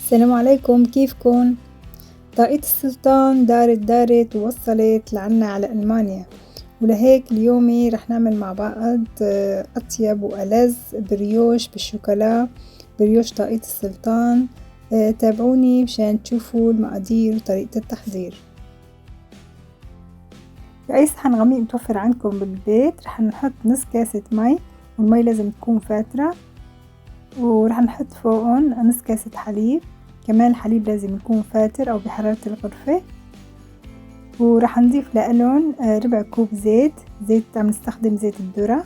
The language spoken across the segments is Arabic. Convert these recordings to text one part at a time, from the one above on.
السلام عليكم، كيفكن؟ طاقية السلطان دارت ووصلت لعنا على ألمانيا، ولهيك اليومي رح نعمل مع بعض أطيب وألذ بريوش بالشوكولا، بريوش طاقية السلطان. تابعوني مشان تشوفوا المقادير وطريقة التحضير. بأي صحن غميق متوفر عندكم بالبيت رح نحط نص كاسة مي، والمي لازم تكون فاترة، ورح نحط فوقهم نص كاسة حليب، كمان الحليب لازم يكون فاتر أو بحرارة الغرفة، ورح نضيف لألون ربع كوب زيت عم نستخدم زيت الذرة،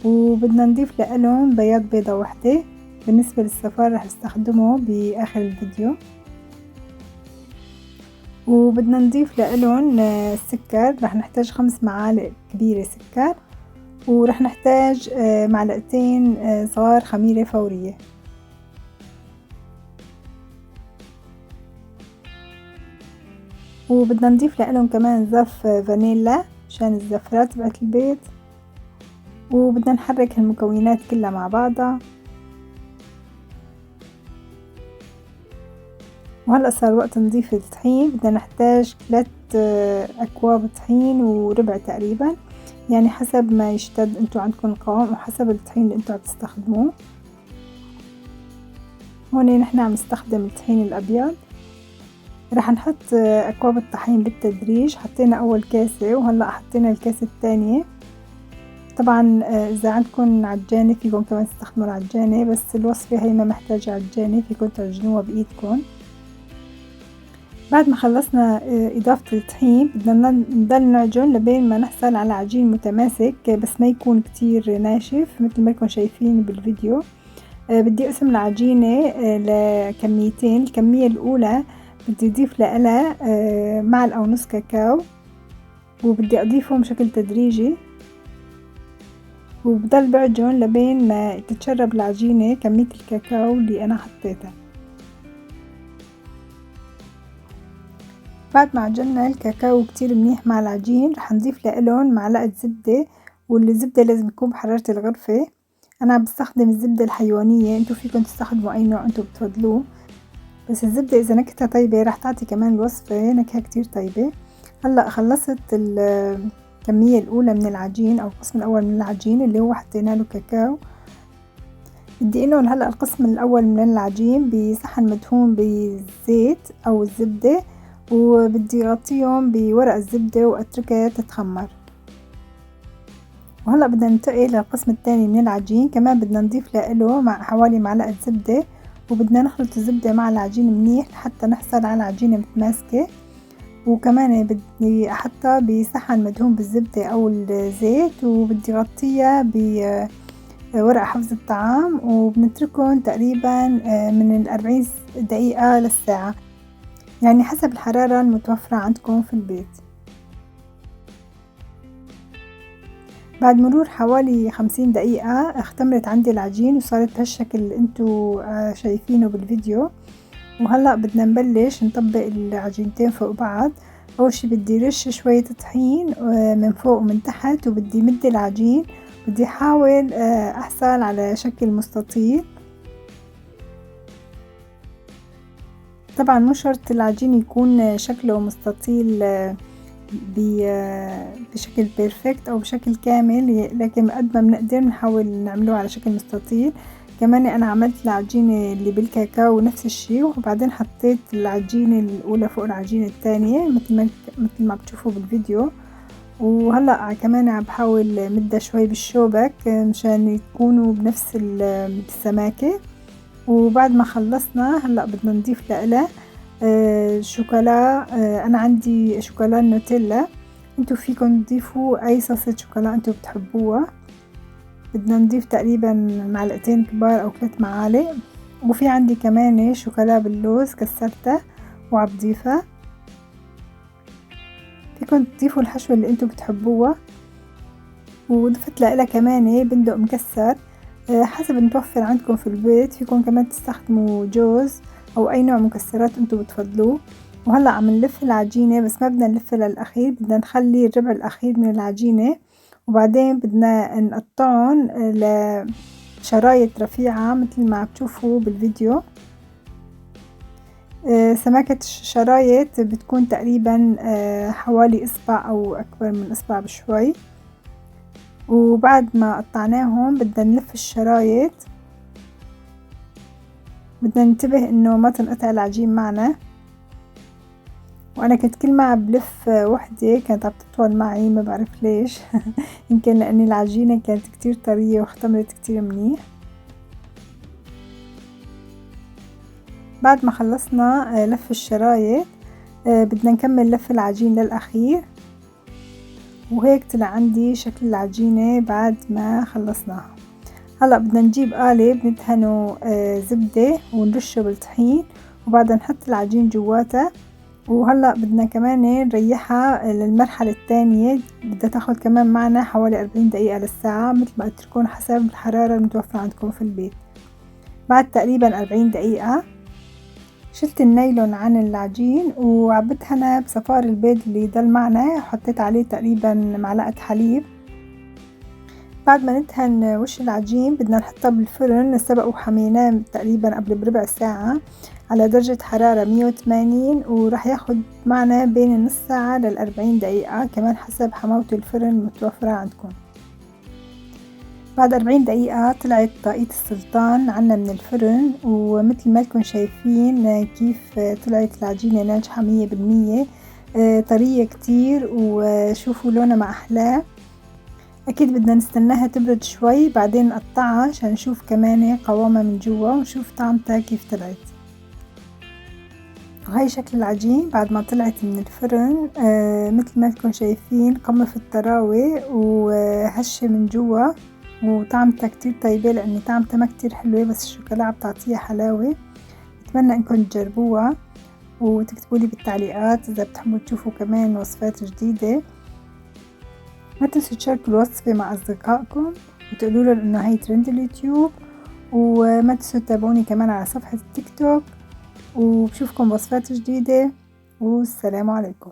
وبدنا نضيف لألون بياض بيضة واحدة. بالنسبة للصفار رح استخدمه بآخر الفيديو. وبدنا نضيف لألون السكر، رح نحتاج 5 معالق كبيرة سكر، ورح نحتاج معلقتين صغار خميرة فورية. وبدنا نضيف لهم كمان زف فانيلا مشان الزفرات تبعت البيت، وبدنا نحرك المكونات كلها مع بعضها. وهلأ صار وقت نضيف الطحين، بدنا نحتاج 3 أكواب طحين وربع تقريبا، يعني حسب ما يشتد انتو عندكم القوام وحسب الطحين اللي انتو عم تستخدموه. هون نحن عم نستخدم الطحين الأبيض. رح نحط أكواب الطحين بالتدريج، حطينا أول كاسة وهلأ حطينا الكاسة الثانية. طبعا إذا عندكم عجانة فيكم كمان تستخدموا العجانة، بس الوصفة هي ما محتاجة عجانة، فيكم تعجنوها بإيدكم. بعد ما خلصنا إضافة الطحين بدنا نضل نعجن لبين ما نحصل على عجين متماسك، بس ما يكون كتير ناشف مثل ما انكم شايفين بالفيديو. بدي أقسم العجينة لكميتين. الكمية الأولى بدي أضيف لها معلقة ونص كاكاو، وبدي أضيفهم بشكل تدريجي، وبضل بعجن لبين ما تتشرب العجينة كمية الكاكاو اللي أنا حطيتها. بعد ما عجننا الكاكاو كتير منيح مع العجين رح نضيف لهم معلقة زبدة، والزبدة لازم تكون بحرارة الغرفة. أنا عم بستخدم الزبدة الحيوانية، انتو فيكم تستخدموا أي نوع انتو بتفضلوه، بس الزبدة إذا نكهتها طيبة رح تعطي كمان الوصفة نكهة كتير طيبة. هلأ خلصت الكمية الأولى من العجين أو القسم الأول من العجين اللي هو حطينا له كاكاو. بدي انقل هلأ القسم الأول من العجين بصحن مدهون بالزيت أو الزبدة، وبدي أغطيهم بورق الزبدة وأتركها تتخمر. وهلأ بدنا ننتقل للقسم الثاني من العجين، كمان بدنا نضيف له مع حوالي معلقة زبدة، وبدنا نخلط الزبدة مع العجين منيح لحتى نحصل على عجينة متماسكة. وكمان بدي أحطها بصحن مدهون بالزبدة أو الزيت، وبدي أغطيها بورق حفظ الطعام، وبنتركهم تقريبا من 40 دقيقة للساعة، يعني حسب الحرارة المتوفرة عندكم في البيت. بعد مرور حوالي 50 دقيقة اختمرت عندي العجين وصارت بهالشكل اللي انتو شايفينه بالفيديو. وهلأ بدنا نبلش نطبق العجينتين فوق بعض. أول شي بدي رش شوية طحين من فوق ومن تحت، وبدي مد العجين، بدي أحاول أحصل على شكل مستطيل. طبعا مو شرط العجين يكون شكله مستطيل بشكل بيرفكت أو بشكل كامل، لكن قد ما بنقدر نحاول نعمله على شكل مستطيل. كمان أنا عملت العجينة اللي بالكاكاو نفس الشي، وبعدين حطيت العجينة الأولى فوق العجينة الثانية مثل ما بتشوفوا بالفيديو. وهلأ كمان عم بحاول مدها شوي بالشوبك مشان يكونوا بنفس السماكة. وبعد ما خلصنا هلأ بدنا نضيف لها شوكولا. أنا عندي شوكولا نوتيلا، انتو فيكم تضيفوا أي صوصة شوكولا انتو بتحبوها. بدنا نضيف تقريبا معلقتين كبار أو 3 معالق. وفي عندي كمان شوكولا باللوز كسرتها وعم بضيفها. فيكم تضيفوا الحشوة اللي انتو بتحبوها. وضفت لها كمان بندق مكسر حسب متوفر عندكم في البيت. فيكم كمان تستخدموا جوز أو أي نوع مكسرات انتو بتفضلوه. وهلأ عم نلف العجينة، بس ما بدنا نلفها للأخير، بدنا نخلي الربع الأخير من العجينة، وبعدين بدنا نقطعهم لشرايط رفيعة مثل ما عم تشوفوا بالفيديو. سماكة الشرايط بتكون تقريبا حوالي إصبع أو أكبر من إصبع بشوي. وبعد ما قطعناهم بدنا نلف الشرايط، بدنا ننتبه إنه ما تنقطع العجين معنا. وأنا كنت كل ما بلف وحدة كانت عم تطول معي، ما بعرف ليش يمكن لأن العجينة كانت كتير طرية واختمرت كتير منيح. بعد ما خلصنا لف الشرايط بدنا نكمل لف العجين للأخير. وهيك طلع عندي شكل العجينة بعد ما خلصناها. هلأ بدنا نجيب قالب ندهنه زبدة ونرشه بالطحين، وبعدها نحط العجين جواتها. وهلأ بدنا كمان نريحها للمرحلة الثانية، بدها تاخد كمان معنا حوالي 40 دقيقة للساعة، مثل ما قلت لكم حسب الحرارة المتوفرة عندكم في البيت. بعد تقريبا 40 دقيقة شلت النايلون عن العجين وعبيتها أنا بصفار البيض اللي ضل معنا، وحطيت عليه تقريبا معلقة حليب. بعد ما ندهن وش العجين بدنا نحطه بالفرن، سبق وحميناه تقريبا قبل بربع ساعة على درجة حرارة 180، وراح ياخد معنا بين النص ساعة لل40 دقيقة، كمان حسب حماوة الفرن المتوفرة عندكم. بعد 40 دقيقة طلعت طاقية السلطان عنا من الفرن، ومثل ما لكم شايفين كيف طلعت العجينة ناجحة 100%، طرية كتير، وشوفوا لونها ما أحلاه. أكيد بدنا نستناها تبرد شوي بعدين نقطعها عشان نشوف كمان قوامها من جوا ونشوف طعمتها كيف طلعت. وهي شكل العجين بعد ما طلعت من الفرن. مثل ما لكم شايفين قمة في الطراوة وهشة من جوا، وطعمتها كتير طيبة لأن طعمتها ما كتير حلوة، بس الشوكولا عم تعطيها حلاوة. بتمنى انكم تجربوها وتكتبولي بالتعليقات إذا بتحبوا تشوفوا كمان وصفات جديدة. ما تنسوا تشاركوا الوصفة مع أصدقائكم وتقولوا لهم إنه هي ترند اليوتيوب، وما تنسوا تتابعوني كمان على صفحة التيك توك، وبشوفكم بوصفات جديدة، والسلام عليكم.